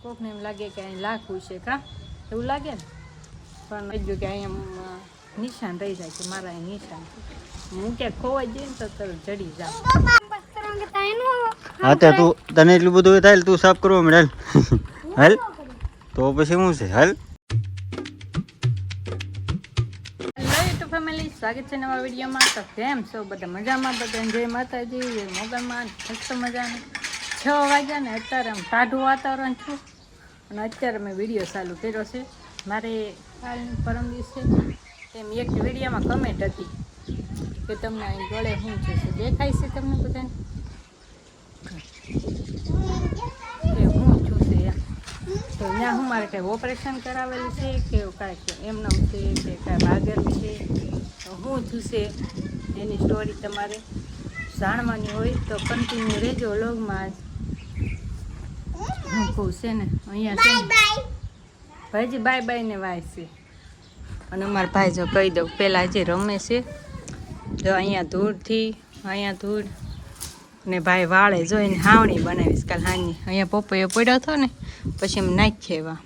કોકને એમ લાગે કે અહીં લાખું છે કા એવું લાગે ને, પણ એટલું કે અહીંયા નિશાન રહી જાય કે મારા અહીં નિશાન છે. હું ક્યાંક ખોવાઈ જઈએ ને તો તરત જડી જાઉં. હા તે તું તને એટલું બધું થાય તું સાફ કરવા મળે હાલ તો પછી શું છે હાલ. હેલો ફેમિલી, સ્વાગત છે નવા વિડીયોમાં. તો કેમ છો બધા? મજામાં? બધા જય માતાજી, જય મોગલમાં. મસ્ત મજાનું 6 વાગ્યા ને અત્યારે આમ ટાઢું વાતાવરણ છું અને અત્યારે મેં વિડીયો ચાલુ કર્યો છે. મારે કાલ પરમ દિવસે એમ એક વિડીયોમાં કમેન્ટ હતી કે તમને અહીં ગળે શું છે દેખાય છે તમને બધાને કે હું છું છે એમ. તો ત્યાં હું મારે કાંઈ ઓપરેશન કરાવેલું છે કે કાંઈક એમનામ છે કે કાંઈ ભાગેલું છે તો હું છું છે એની સ્ટોરી તમારે જાણવાની હોય તો કન્ટિન્યુ રહેજો વ્લોગમાં. હું કહું છે ને અહીંયા છે ને ભાઈજી બાય બાયને વાય છે અને અમારા ભાઈ જો કહી દઉં પહેલાં જે રમે છે જો અહીંયા ધૂળ ને ભાઈ વાળે જોઈને હાવણી બનાવીશ કાલ હાની. અહીંયા પપ્પાએ પડ્યો હતો ને પછી એમ નાખીએ એવા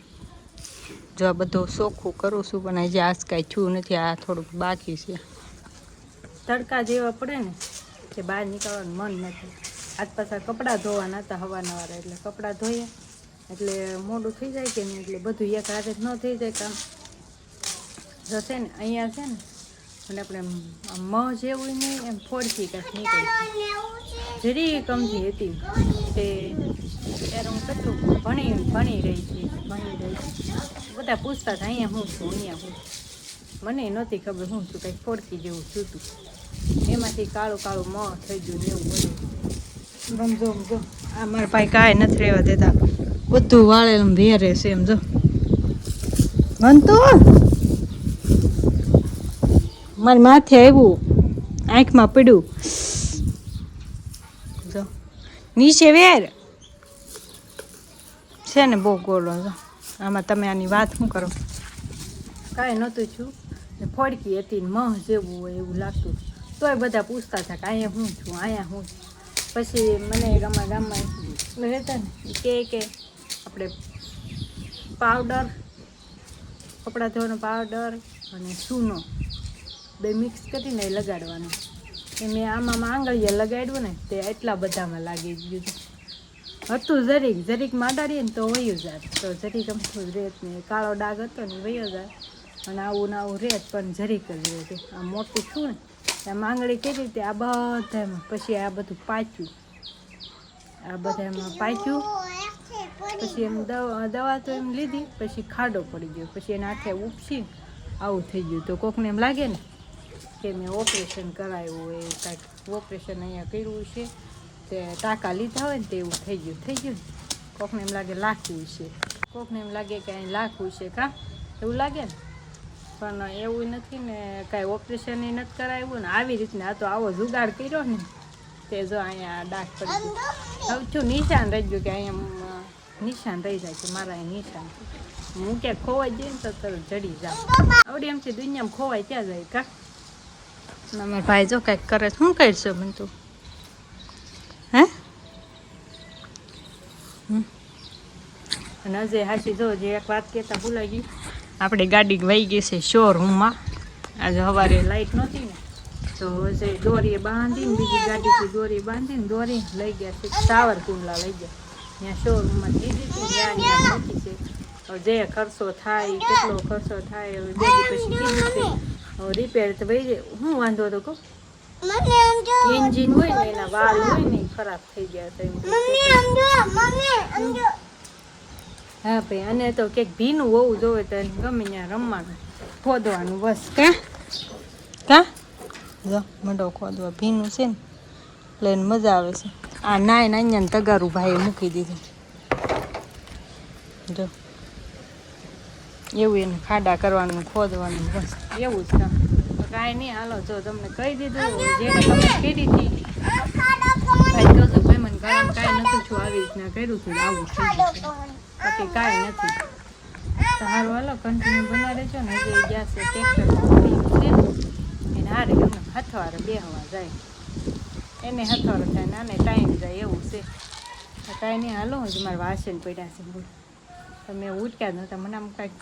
જો આ બધું ચોખ્ખું કરું છું પણ હજી આજ કાંઈ છું નથી. આ થોડુંક બાકી છે. તડકા જેવા પડે ને કે બહાર નીકળવાનું મન નથી. આજ પાછા કપડાં ધોવાના હતા હવારનવાર એટલે કપડાં ધોઈએ એટલે મોડું થઈ જાય કે નહીં એટલે બધું એક રાતે ન થઈ જાય કામ. જો છે ને અહીંયા છે ને અને આપણે મહ જેવું નહીં એમ ફોડથી કાંઈક નીકળી જરી કમથી હતી તે ત્યારે હું કેટલું ભણી રહી હતી. બધા પૂછતા હતા અહીંયા હું છું અહીંયા હું. મને નહોતી ખબર હું છું કંઈક ફોડકી જેવું છૂટું એમાંથી કાળું કાળું મહ થઈ ગયું ને એવું બધું. સમજો આ મારા ભાઈ કાંઈ નથી રહેવા દેતા બધું વાળેલું ભેરે છે એમ જો બનતું મારી માથે આવ્યું આંખમાં પડ્યું જો નીચે વેર છે ને બહુ ગોળો જો આમાં તમે આની વાત શું કરો. કાંઈ નહોતું છું ફોડકી હતી ને મહ જેવું હોય એવું લાગતું તોય બધા પૂછતા હતા કે અહીંયા હું છું અહીંયા હું છું. પછી મને અમારા ગામમાં રહેતા ને કે આપણે પાવડર કપડાં ધોવાનો પાવડર અને સૂનો બે મિક્સ કરીને લગાડવાનો. એ મેં આમાં આંગળીએ લગાડ્યું ને તે એટલા બધામાં લાગી ગયું હતું. જરીક માડાડીએ ને તો વયું જાય તો જરીક અમથું રેત ને કાળો ડાઘ હતો ને વયો જાય અને આવું ને આવું રેત પણ જરીક જ રહે. આ મોટું છું ને એમ આંગળી કરી રીતે આ બધામાં પછી આ બધું પાચ્યું આ બધામાં પાચ્યું પછી એમ દવા તો એમ લીધી પછી ખાડો પડી ગયો પછી એને આખે ઉપસી આવું થઈ ગયું. તો કોકને એમ લાગે ને કે મેં ઓપરેશન કરાવ્યું હોય કાંઈક ઓપરેશન અહીંયા કર્યું છે તે ટાંકા લીધા હોય ને તે એવું થઈ ગયું ને કોકને એમ લાગે લાખવું છે કોકને એમ લાગે કે અહીં લાખવું છે કા એવું લાગે ને પણ એવું નથી ને કાંઈ ઓપરેશન નથી કરાવ્યું ને આવી રીતના આ તો આવો જુગાડ કર્યો ને તે જો અહીંયા ડાઘ પડી ગયું. હવે શું નિશાન રહી ગયું કે અહીંયા નિશાન રહી જાય કે મારા અહીં નિશાન છે. હું ક્યાંક ખોવાઈ જઈએ ને તો તરત જડી જાઉં. આવડી એમથી દુનિયામાં ખોવાય ક્યાં જાય કા. અમારા ભાઈ જો કાંઈક કરે શું કરશો મને તું હે અને અજય હાસી જો જે એક વાત કહેતા ભૂલાઈ ગઈ આપણે ગાડી વહી ગઈ છે શોરૂમમાં. આજે સવારે લાઇટ નહોતી ને તો અજય દોરીએ બાંધીને બીજી ગાડીથી દોરી બાંધીને દોરી લઈ ગયા છે સાવરકુંડલા લઈ ગયા. ત્યાં શોરૂમમાં દીધી હતી ત્યાં મૂકી છે. હવે જે ખર્ચો થાય કેટલો ખર્ચો થાય હવે બેબી પછી કીધું છે રિપેર તો ભાઈ શું વાંધો હતો કહો એન્જિન હોય ને એના વાલ હોય ને ખરાબ થઈ ગયા હતા. હા ભાઈ અને તો કંઈક ભીનું હોવું જોવે તો ગમે ત્યાં રમવાનું ખોદવાનું બસ કા જો મંડો ખોદવા ભીનું છે ને લઈને મજા આવે છે. આ નાય અહીંયા તગારું ભાઈએ મૂકી દીધું જો એવું એને ખાડા કરવાનું ખોદવાનું બસ એવું જ કામ. કાંઈ નહીં હાલો જો તમને કહી દીધું જેને કમેન્ટ કરી હતી ભાઈ કહો તો ભાઈ મને ગરમ કાંઈ નતું છું આવી રીતના કર્યું હતું આવું થઈ ગયું બાકી કાંઈ નથી. સારું હાલો કન્ટિન્યુ બના રહેજો ને હજી ગયા છે ટ્રેક્ટર છે એને હારે એમને હથવારે બેહવા જાય એને હથવારો થાય નાને ટાઈમ જાય એવું છે. કાંઈ નહીં હાલો હજી મારે વાસણ પડ્યા છે બોલ પણ મેં ઉઠ્યા જ નહોતા. મને આમ કાંઈક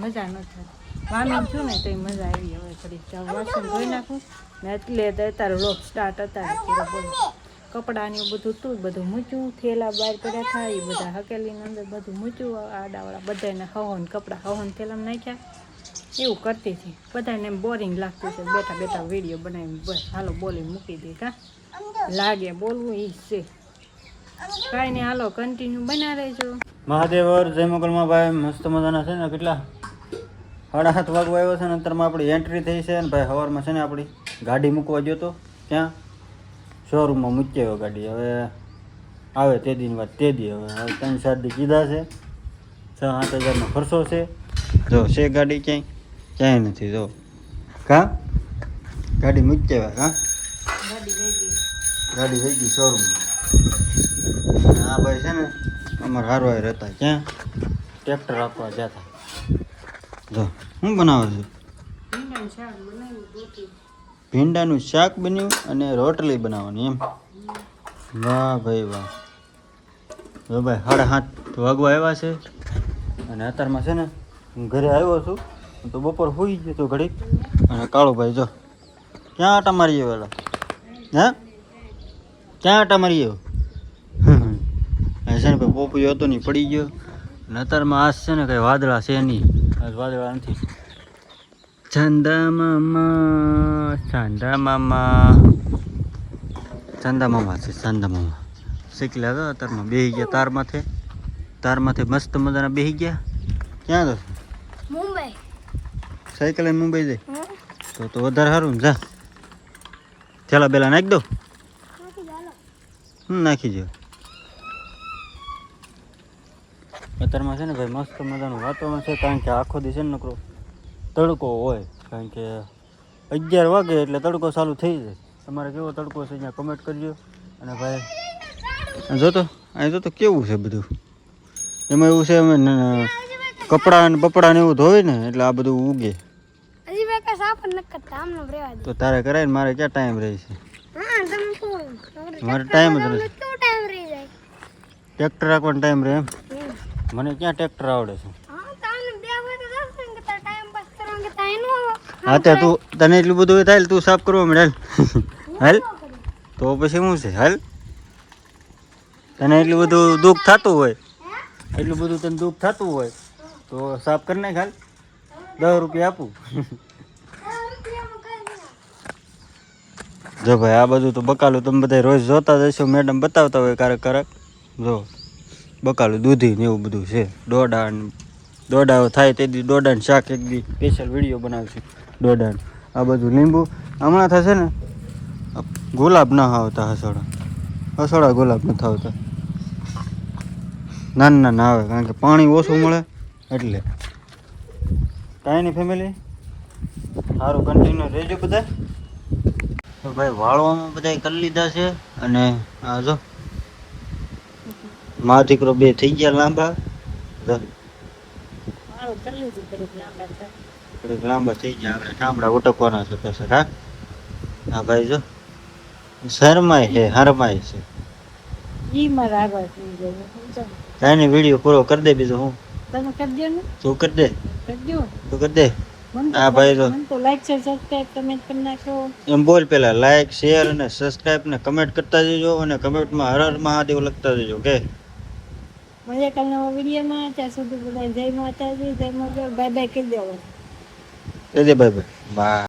મજા ન થતી. વામી છું ને તો મજા આવી. હવે ઘડી વાસણ ધોઈ નાખું ને એટલે અત્યારે લોક સ્ટાર્ટ અત્યારે પૂરો બોલો. કપડાં ને એવું બધું તું બધું મૂક્યું, થેલા બહાર પડ્યા હતા એ બધા હકેલીની અંદર બધું મૂક્યું. આડાવાળા બધાને હવન કપડાં હવન થેલામાં નાખ્યા. એવું કરતી હતી. બધાને એમ બોરિંગ લાગતું છે બેઠા બેઠા વિડીયો બનાવીને. બસ હાલો બોલી મૂકી દે કા લાગે બોલવું એ છે. કાંઈ નહીં હાલો કન્ટિન્યુ બના રહેજો. મહાદેવ જય મોગલમાં ભાઈ મસ્ત મજાના છે ને કેટલા 7:30 વાગવા આવ્યો છે ને અંતરમાં આપણી એન્ટ્રી થઈ છે ને ભાઈ. સવારમાં છે ને આપણી ગાડી મૂકવા ગયો તો ક્યાં શોરૂમમાં મૂકી આવ્યો ગાડી. હવે આવે તે દિન વાત તે દી. હવે 3-4 દી કીધા છે. 6-7 હજારનો ખર્ચો છે. જો છે ગાડી ક્યાંય નથી. જો કા ગાડી મૂકી આવ્યા કા ગાડી વહી ગઈ શોરૂમમાં. આ ભાઈ છે ને અમારે હારવાય રહેતા ક્યાં ટ્રેક્ટર આપવા જતા. જો શું બનાવે છે? ભીંડાનું શાક બન્યું અને રોટલી બનાવવાની એમ. વાહ ભાઈ વાહ. જો ભાઈ 7:30 વાગવા આવ્યા છે અને અત્યારમાં છે ને હું ઘરે આવ્યો છું તો બપોર સૂઈ ગયો તો ઘડીક. અને કાળુભાઈ જો ક્યાં આટા મારી વેલા હે ક્યાં આટા મારી આવ્યો છે ને ભાઈ પોપીયો હતો નહીં પડી ગયો. અને અત્યારમાં આજ છે ને કંઈ વાદળા છે નહીં. આજ વાદળા નથી. ચાંદા મામા ચાંદા મામા ચાંદા મામા છે. ચાંદા મામા શીખલ્યા હતા અત્યારમાં બેસી ગયા તારમાંથી મસ્ત મજાના બેસી ગયા. ક્યાં તો મુંબઈ સાયકલ લઈને મુંબઈ જાય તો વધારે સારું ને. જા થેલા બેલા નાખી દો. નાખી દો. અત્યારમાં છે ને ભાઈ મસ્ત મજાનું વાતાવરણ છે. કારણ કે આખો દિવસ છે ને નકરો તડકો હોય. કારણ કે 11 વાગે એટલે તડકો ચાલુ થઈ જાય. તમારે કેવો તડકો છે અહીંયા કમેન્ટ કરજો. અને ભાઈ જોતો અહીં જોતો કેવું છે બધું. એમાં એવું છે અમે કપડાં ને બપડા ને એવું ધોવે ને એટલે આ બધું ઉગે. તો તારે કરાય ને મારે ક્યાં ટાઈમ રહે છે? મારે ટાઈમ જ નથી. ટ્રેક્ટર રાખવાનો ટાઈમ રહે એમ. મને ક્યાં ટ્રેક્ટર આવડે છે? હા ત્યાં તું તને એટલું બધું થાય તું સાફ કરવા મળે હાલ. તો પછી શું છે હાલ. તને એટલું બધું દુઃખ થતું હોય એટલું બધું તને દુઃખ થતું હોય તો સાફ કરી નાખ હાલ. 10 રૂપિયા આપું. જો ભાઈ આ બધું તો બકાલું તમે બધા રોજ જોતા જ હશો. મેડમ બતાવતા હોય ક્યારેક જો બકાલું દૂધી ને એવું બધું છે. દોડા થાય તે દી દોડાનું શાક એક દી સ્પેશિયલ વિડીયો બનાવશું. દોડાનું આ બધું લીંબુ હમણાં થશે ને. ગુલાબ ના આવતા હસોડા ગુલાબ નથી આવતા. નાના આવે કારણ કે પાણી ઓછું મળે એટલે. કાંઈ નહીં ફેમિલી સારું કન્ટિન્યુ રહેજો બધા. તો ભાઈ વાળવામાં બધા કરી લીધા છે. અને આ જો મા દીકરો બે થઈ ગયા લાંબા. લાંબા થઈ ગયા. આપણે ઠામડા ઉટકવાના છે પછી. હા ભાઈ જો શરમાય છે હરમાય છે. કાંઈ નહીં વિડીયો પૂરો કરી દે. બીજું હું તું કરી દે તું કરી દે. હા ભાઈ તો લાઈક શેર સબસ્ક્રાઇબ કમેન્ટ કરી નાખો. એમ બોલ પેલા લાઈક શેર અને સબસ્ક્રાઇબ ને કમેન્ટ કરતા જજો. અને કમેન્ટમાં હર હર મહાદેવ લખતા જજો. કે મળીએ કાલ નવા વિડીયોમાં. ત્યાં સુધી બધા જય માતાજી જય મોગલ. બાય બાય કરી દેવો. Bye bye.